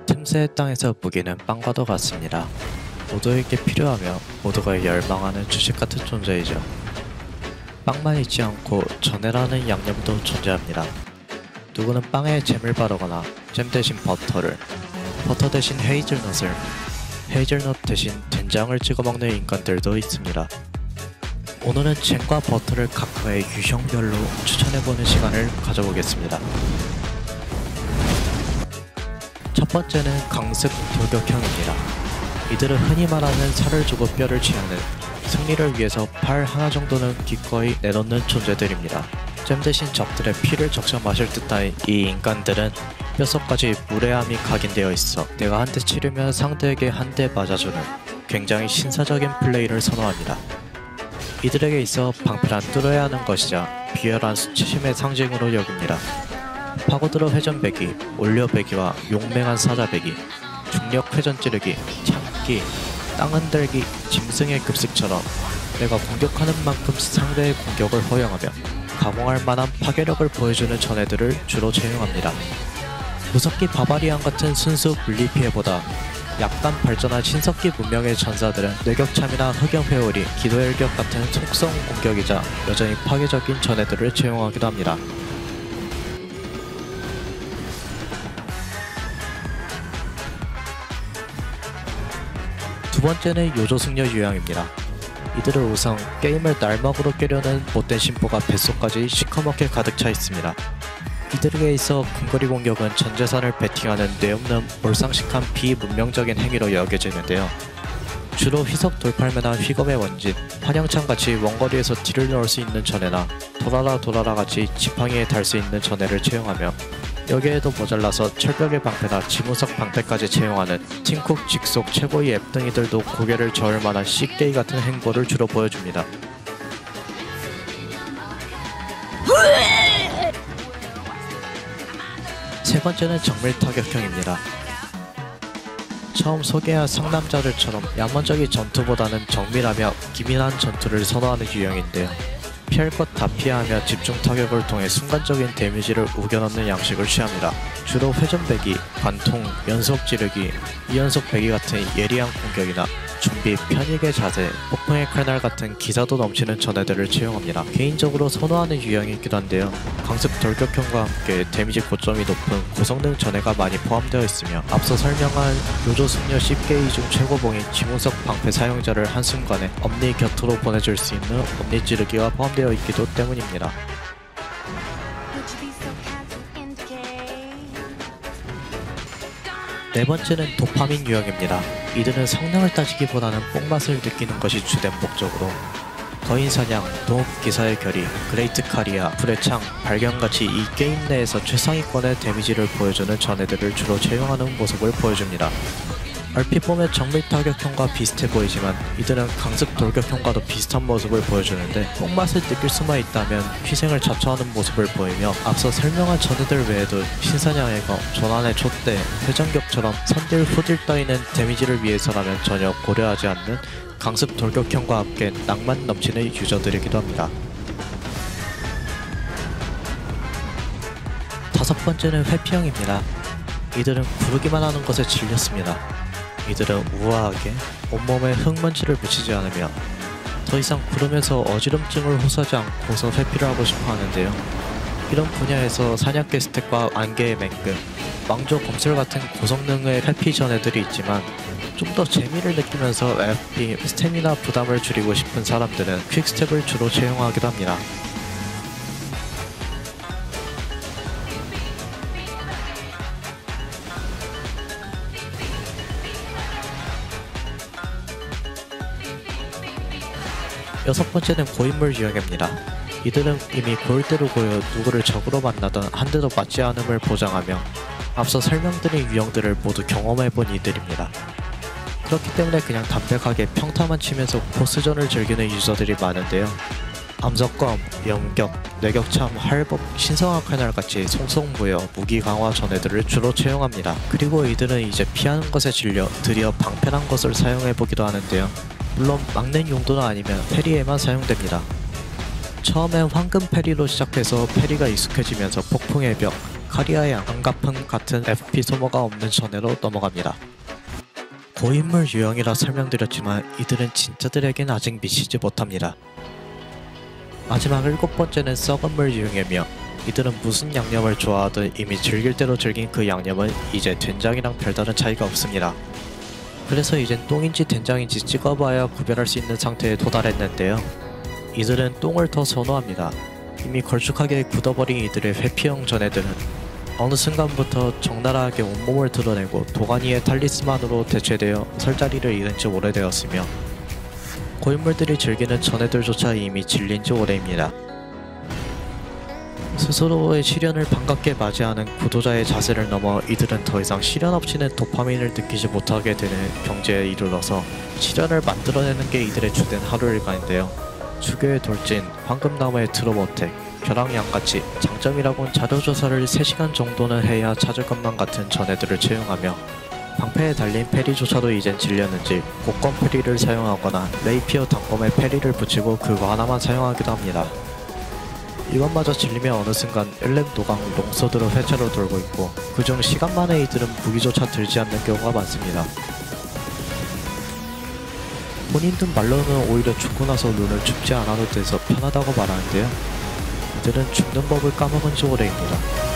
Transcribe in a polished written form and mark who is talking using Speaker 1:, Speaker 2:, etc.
Speaker 1: 틈새의 땅에서 무기는 빵과도 같습니다. 모두에게 필요하며 모두가 열망하는 주식같은 존재이죠. 빵만 있지 않고 전해라는 양념도 존재합니다. 누구는 빵에 잼을 바르거나 잼 대신 버터를, 버터 대신 헤이즐넛을, 헤이즐넛 대신 된장을 찍어 먹는 인간들도 있습니다. 오늘은 잼과 버터를 각각의 유형별로 추천해보는 시간을 가져보겠습니다. 첫 번째는 강습 돌격형입니다. 이들은 흔히 말하는 살을 주고 뼈를 취하는, 승리를 위해서 팔 하나 정도는 기꺼이 내놓는 존재들입니다. 잼 대신 적들의 피를 적셔 마실 듯한 이 인간들은 뼛속까지 무례함이 각인되어 있어 내가 한 대 치르면 상대에게 한 대 맞아주는 굉장히 신사적인 플레이를 선호합니다. 이들에게 있어 방패란 뚫어야 하는 것이자 비열한 수치심의 상징으로 여깁니다. 파고들어 회전배기, 올려배기와 용맹한 사자배기, 중력 회전 찌르기, 참기, 땅 흔들기, 짐승의 급식처럼 내가 공격하는 만큼 상대의 공격을 허용하며 가공할 만한 파괴력을 보여주는 전해들을 주로 채용합니다. 무섭기 바바리안 같은 순수 분리피해보다 약간 발전한 신석기 문명의 전사들은 뇌격참이나 흑염회오리, 기도일격 같은 속성 공격이자 여전히 파괴적인 전해들을 채용하기도 합니다. 두 번째는 요조승려 유형입니다. 이들은 우선 게임을 날먹으로 깨려는 못된 심보가 뱃속까지 시커멓게 가득 차 있습니다. 이들에게 있어 근거리 공격은 전 재산을 베팅하는 뇌없는 몰상식한 비문명적인 행위로 여겨지는데요. 주로 휘석 돌팔매나 휘검의 원진, 환영창같이 원거리에서 딜을 넣을 수 있는 전해나 도라라같이 지팡이에 달 수 있는 전해를 채용하며 여기에도 모자라서 철벽의 방패나 지무석 방패까지 채용하는 팀쿡 직속 최고의 앱등이들도 고개를 저을 만한 C게이 같은 행보를 주로 보여줍니다. 세 번째는 정밀타격형입니다. 처음 소개한 상남자들처럼 야만적인 전투보다는 정밀하며 기민한 전투를 선호하는 유형인데요. 피할 것 다 피하며 집중 타격을 통해 순간적인 데미지를 우겨넣는 양식을 취합니다. 주로 회전배기, 관통, 연속 찌르기, 이연속 배기 같은 예리한 공격이나 준비, 편익의 자세, 폭풍의 칼날 같은 기사도 넘치는 전해들을 채용합니다. 개인적으로 선호하는 유형이기도 한데요. 강습 돌격형과 함께 데미지 고점이 높은 고성능 전해가 많이 포함되어 있으며 앞서 설명한 요조승려 C게이 중 최고봉인 지무석 방패 사용자를 한순간에 엄니 곁으로 보내줄 수 있는 엄니 찌르기가 포함되어 있기도 때문입니다. 네 번째는 도파민 유형입니다. 이들은 성능을 따지기보다는 뽕맛을 느끼는 것이 주된 목적으로 거인사냥, 도움기사의 결의, 그레이트 카리아, 불의 창, 발견같이 이 게임 내에서 최상위권의 데미지를 보여주는 전해들을 주로 채용하는 모습을 보여줍니다. 얼핏 보면 정밀타격형과 비슷해 보이지만 이들은 강습 돌격형과도 비슷한 모습을 보여주는데 뽕맛을 느낄 수만 있다면 희생을 자처하는 모습을 보이며 앞서 설명한 전해들 외에도 신사냥의 검, 조난의 촛대, 회전격처럼 선딜 후딜 따위는 데미지를 위해서라면 전혀 고려하지 않는 강습 돌격형과 함께 낭만 넘치는 유저들이기도 합니다. 다섯 번째는 회피형입니다. 이들은 구르기만 하는 것에 질렸습니다. 이들은 우아하게 온몸에 흙먼지를 묻히지 않으며 더 이상 구르면서 어지럼증을 호소하지 않고서 회피를 하고 싶어 하는데요. 이런 분야에서 사냥개 스택과 안개의 맹금, 왕조 검술 같은 고성능의 회피 전해들이 있지만 좀 더 재미를 느끼면서 FP, 스태미나 부담을 줄이고 싶은 사람들은 퀵스텝을 주로 채용하기도 합니다. 여섯 번째는 고인물 유형입니다. 이들은 이미 고일 대로 고여 누구를 적으로 만나던 한 대도 맞지 않음을 보장하며 앞서 설명드린 유형들을 모두 경험해본 이들입니다. 그렇기 때문에 그냥 담백하게 평타만 치면서 보스전을 즐기는 유저들이 많은데요. 암석검, 염격, 뇌격참, 할법, 신성한 칼날같이 송송무여 무기 강화 전해들을 주로 채용합니다. 그리고 이들은 이제 피하는 것에 질려 드디어 방패란 것을 사용해보기도 하는데요. 물론 막는 용도는 아니면 패리에만 사용됩니다. 처음엔 황금 패리로 시작해서 패리가 익숙해지면서 폭풍의 벽, 카리아의 안가품 같은 FP 소모가 없는 전해로 넘어갑니다. 고인물 유형이라 설명드렸지만 이들은 진짜들에겐 아직 미치지 못합니다. 마지막 7번째는 썩은 물 유형이며 이들은 무슨 양념을 좋아하든 이미 즐길 대로 즐긴 그 양념은 이제 된장이랑 별다른 차이가 없습니다. 그래서 이젠 똥인지 된장인지 찍어봐야 구별할 수 있는 상태에 도달했는데요. 이들은 똥을 더 선호합니다. 이미 걸쭉하게 굳어버린 이들의 회피형 전해들은 어느 순간부터 적나라하게 온몸을 드러내고 도가니의 탈리스만으로 대체되어 설 자리를 잃은 지 오래되었으며 고인물들이 즐기는 전해들조차 이미 질린 지 오래입니다. 스스로의 시련을 반갑게 맞이하는 구도자의 자세를 넘어 이들은 더 이상 시련 없이는 도파민을 느끼지 못하게 되는 경지에 이르러서 시련을 만들어내는 게 이들의 주된 하루 일과인데요. 주교의 돌진, 황금나무의 드롭어택, 벼랑양같이 장점이라곤 자료조사를 3시간 정도는 해야 찾을 것만 같은 전해들을 채용하며 방패에 달린 페리조차도 이젠 질렸는지 복권 페리를 사용하거나 레이피어 단검에 페리를 붙이고 그거 하나만 사용하기도 합니다. 이것마저 질리면 어느 순간 일렘 도강 롱서드로 회차로 돌고 있고 그중 시간 만에 이들은 무기조차 들지 않는 경우가 많습니다. 본인들 말로는 오히려 죽고 나서 눈을 춥지 않아도 돼서 편하다고 말하는데요. 이들은 죽는 법을 까먹은 지 오래입니다.